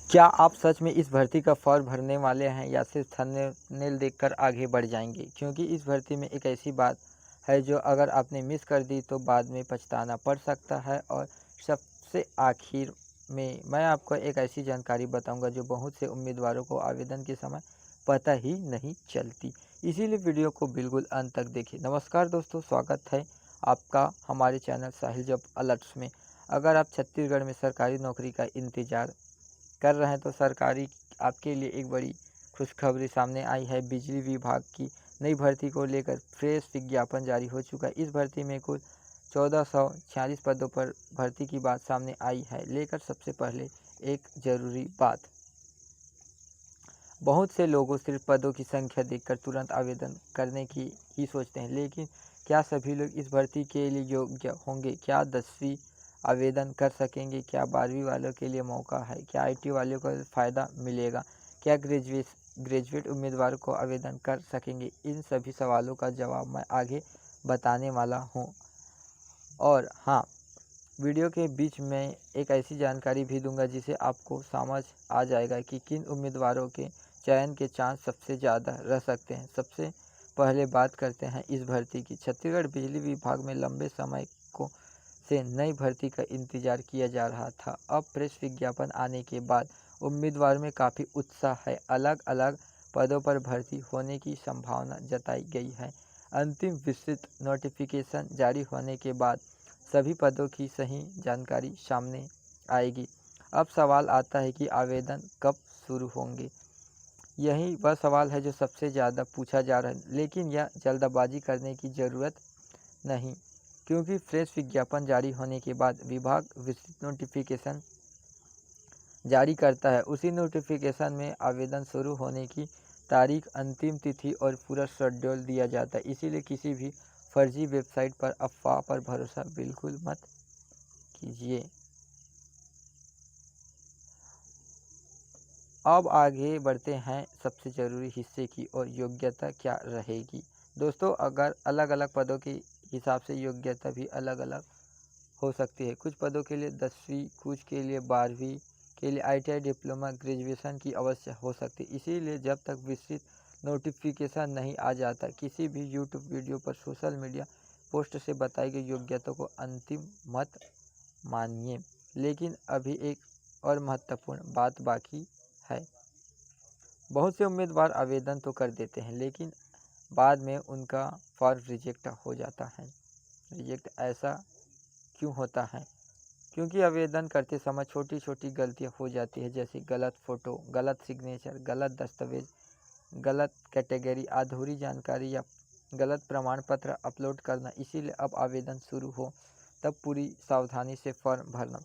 क्या आप सच में इस भर्ती का फॉर्म भरने वाले हैं या सिर्फ थंबनेल देखकर आगे बढ़ जाएंगे? क्योंकि इस भर्ती में एक ऐसी बात है जो अगर आपने मिस कर दी तो बाद में पछताना पड़ सकता है। और सबसे आखिर में मैं आपको एक ऐसी जानकारी बताऊंगा जो बहुत से उम्मीदवारों को आवेदन के समय पता ही नहीं चलती। इसीलिए वीडियो को बिल्कुल अंत तक देखिए। नमस्कार दोस्तों, स्वागत है आपका हमारे चैनल साहिल जॉब अलर्ट्स में। अगर आप छत्तीसगढ़ में सरकारी नौकरी का इंतजार कर रहे हैं तो सरकारी आपके लिए एक बड़ी खुशखबरी सामने आई है। बिजली विभाग की नई भर्ती को लेकर फ्रेश विज्ञापन जारी हो चुका है। इस भर्ती में कुल 1446 पदों पर भर्ती की बात सामने आई है। लेकर सबसे पहले एक ज़रूरी बात, बहुत से लोगों सिर्फ पदों की संख्या देखकर तुरंत आवेदन करने की ही सोचते हैं, लेकिन क्या सभी लोग इस भर्ती के लिए योग्य होंगे? क्या 10वीं आवेदन कर सकेंगे? क्या 12वीं वालों के लिए मौका है? क्या आईटी वालों को फ़ायदा मिलेगा? क्या ग्रेजुएट उम्मीदवार को आवेदन कर सकेंगे? इन सभी सवालों का जवाब मैं आगे बताने वाला हूँ। और हाँ, वीडियो के बीच में एक ऐसी जानकारी भी दूंगा जिसे आपको समझ आ जाएगा कि किन उम्मीदवारों के चयन के चांस सबसे ज़्यादा रह सकते हैं। सबसे पहले बात करते हैं इस भर्ती की। छत्तीसगढ़ बिजली विभाग में लंबे समय को से नई भर्ती का इंतजार किया जा रहा था। अब प्रेस विज्ञापन आने के बाद उम्मीदवार में काफ़ी उत्साह है। अलग अलग पदों पर भर्ती होने की संभावना जताई गई है। अंतिम विस्तृत नोटिफिकेशन जारी होने के बाद सभी पदों की सही जानकारी सामने आएगी। अब सवाल आता है कि आवेदन कब शुरू होंगे। यही वह सवाल है जो सबसे ज़्यादा पूछा जा रहा है, लेकिन यह जल्दबाजी करने की ज़रूरत नहीं, क्योंकि फ्रेश विज्ञापन जारी होने के बाद विभाग विस्तृत नोटिफिकेशन जारी करता है। उसी नोटिफिकेशन में आवेदन शुरू होने की तारीख, अंतिम तिथि और पूरा शेड्यूल दिया जाता है। इसीलिए किसी भी फर्जी वेबसाइट पर अफवाह पर भरोसा बिल्कुल मत कीजिए। अब आगे बढ़ते हैं सबसे ज़रूरी हिस्से की और योग्यता क्या रहेगी। दोस्तों, अगर अलग अलग पदों के हिसाब से योग्यता भी अलग अलग हो सकती है। कुछ पदों के लिए 10वीं, कुछ के लिए 12वीं, के लिए आईटीआई डिप्लोमा ग्रेजुएशन की अवश्य हो सकती है। इसीलिए जब तक विस्तृत नोटिफिकेशन नहीं आ जाता, किसी भी यूट्यूब वीडियो पर सोशल मीडिया पोस्ट से बताई गई योग्यता को अंतिम मत मानिए। लेकिन अभी एक और महत्वपूर्ण बात बाकी है। बहुत से उम्मीदवार आवेदन तो कर देते हैं, लेकिन बाद में उनका फॉर्म रिजेक्ट हो जाता है। रिजेक्ट ऐसा क्यों होता है? क्योंकि आवेदन करते समय छोटी छोटी गलतियां हो जाती है, जैसे गलत फ़ोटो, गलत सिग्नेचर, गलत दस्तावेज, गलत कैटेगरी, अधूरी जानकारी या गलत प्रमाण पत्र अपलोड करना। इसीलिए अब आवेदन शुरू हो तब पूरी सावधानी से फॉर्म भरना।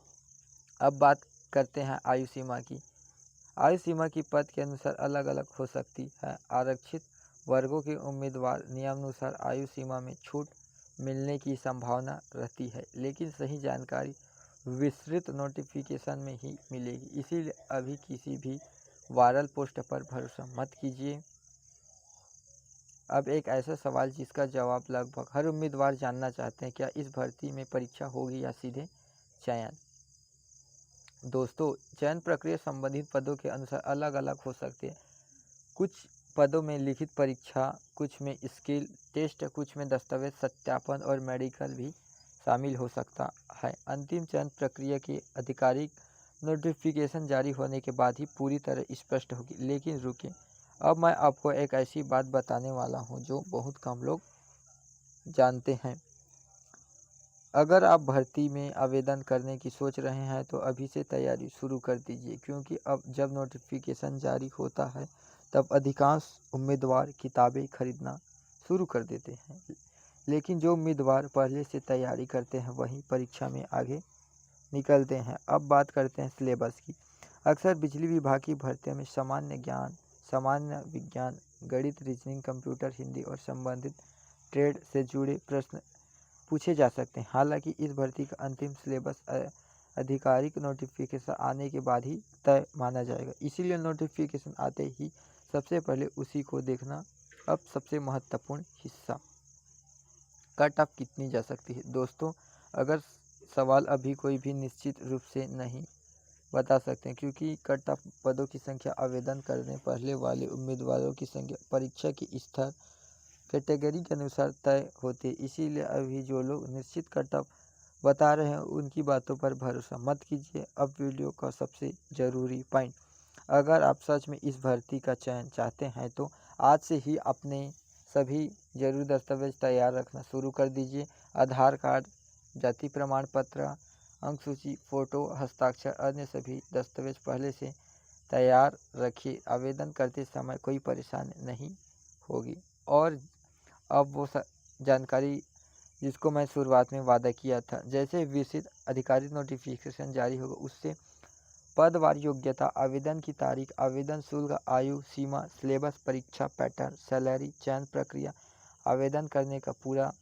अब बात करते हैं आयु सीमा की। आयु सीमा की पद के अनुसार अलग अलग हो सकती है। आरक्षित वर्गों के उम्मीदवार नियमानुसार आयु सीमा में छूट मिलने की संभावना रहती है, लेकिन सही जानकारी विस्तृत नोटिफिकेशन में ही मिलेगी। इसीलिए अभी किसी भी वायरल पोस्ट पर भरोसा मत कीजिए। अब एक ऐसा सवाल जिसका जवाब लगभग हर उम्मीदवार जानना चाहते हैं, क्या इस भर्ती में परीक्षा होगी या सीधे चयन? दोस्तों, चयन प्रक्रिया संबंधित पदों के अनुसार अलग अलग हो सकती है। कुछ पदों में लिखित परीक्षा, कुछ में स्किल टेस्ट, कुछ में दस्तावेज सत्यापन और मेडिकल भी शामिल हो सकता है। अंतिम चयन प्रक्रिया की आधिकारिक नोटिफिकेशन जारी होने के बाद ही पूरी तरह स्पष्ट होगी। लेकिन रुकिए, अब मैं आपको एक ऐसी बात बताने वाला हूँ जो बहुत कम लोग जानते हैं। अगर आप भर्ती में आवेदन करने की सोच रहे हैं तो अभी से तैयारी शुरू कर दीजिए, क्योंकि अब जब नोटिफिकेशन जारी होता है तब अधिकांश उम्मीदवार किताबें खरीदना शुरू कर देते हैं। लेकिन जो उम्मीदवार पहले से तैयारी करते हैं वही परीक्षा में आगे निकलते हैं। अब बात करते हैं सिलेबस की। अक्सर बिजली विभाग की भर्तियों में सामान्य ज्ञान, सामान्य विज्ञान, गणित, रीजनिंग, कंप्यूटर, हिंदी और संबंधित ट्रेड से जुड़े प्रश्न पूछे जा सकते हैं। हालांकि इस भर्ती का अंतिम सिलेबस आधिकारिक नोटिफिकेशन आने के बाद ही तय माना जाएगा। इसीलिए नोटिफिकेशन आते ही सबसे पहले उसी को देखना। अब सबसे महत्वपूर्ण हिस्सा, कट ऑफ कितनी जा सकती है। दोस्तों, अगर सवाल अभी कोई भी निश्चित रूप से नहीं बता सकते हैं, क्योंकि कट ऑफ पदों की संख्या आवेदन करने पहले वाले उम्मीदवारों की संख्या परीक्षा की स्तर कैटेगरी के अनुसार तय होती है। इसीलिए अभी जो लोग निश्चित कट ऑफ बता रहे हैं उनकी बातों पर भरोसा मत कीजिए। अब वीडियो का सबसे ज़रूरी पॉइंट, अगर आप सच में इस भर्ती का चयन चाहते हैं तो आज से ही अपने सभी जरूरी दस्तावेज तैयार रखना शुरू कर दीजिए। आधार कार्ड, जाति प्रमाण पत्र, अंक सूची, फ़ोटो, हस्ताक्षर, अन्य सभी दस्तावेज पहले से तैयार रखिए। आवेदन करते समय कोई परेशानी नहीं होगी। और अब वो जानकारी जिसको मैं शुरुआत में वादा किया था, जैसे विस्तृत अधिकारिक नोटिफिकेशन जारी होगा उससे पदवार योग्यता, आवेदन की तारीख, आवेदन शुल्क, आयु सीमा, सिलेबस, परीक्षा पैटर्न, सैलरी, चयन प्रक्रिया, आवेदन करने का पूरा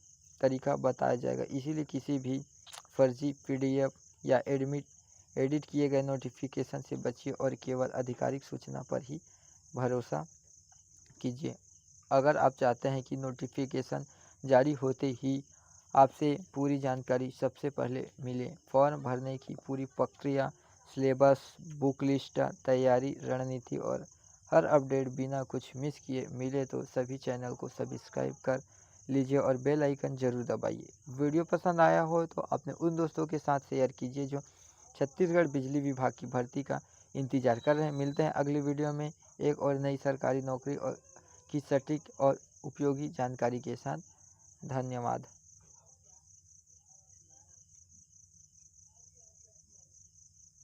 तरीका बताया जाएगा। इसीलिए किसी भी फर्जी पीडीएफ या एडिट किए गए नोटिफिकेशन से बचिए और केवल आधिकारिक सूचना पर ही भरोसा कीजिए। अगर आप चाहते हैं कि नोटिफिकेशन जारी होते ही आपसे पूरी जानकारी सबसे पहले मिले, फॉर्म भरने की पूरी प्रक्रिया, सिलेबस, बुक लिस्ट, तैयारी रणनीति और हर अपडेट बिना कुछ मिस किए मिले तो सभी चैनल को सब्सक्राइब कर लीजिए और बेल आइकन जरूर दबाइए। वीडियो पसंद आया हो तो अपने उन दोस्तों के साथ शेयर कीजिए जो छत्तीसगढ़ बिजली विभाग की भर्ती का इंतजार कर रहे हैं। मिलते हैं अगली वीडियो में एक और नई सरकारी नौकरी और की सटीक और उपयोगी जानकारी के साथ। धन्यवाद।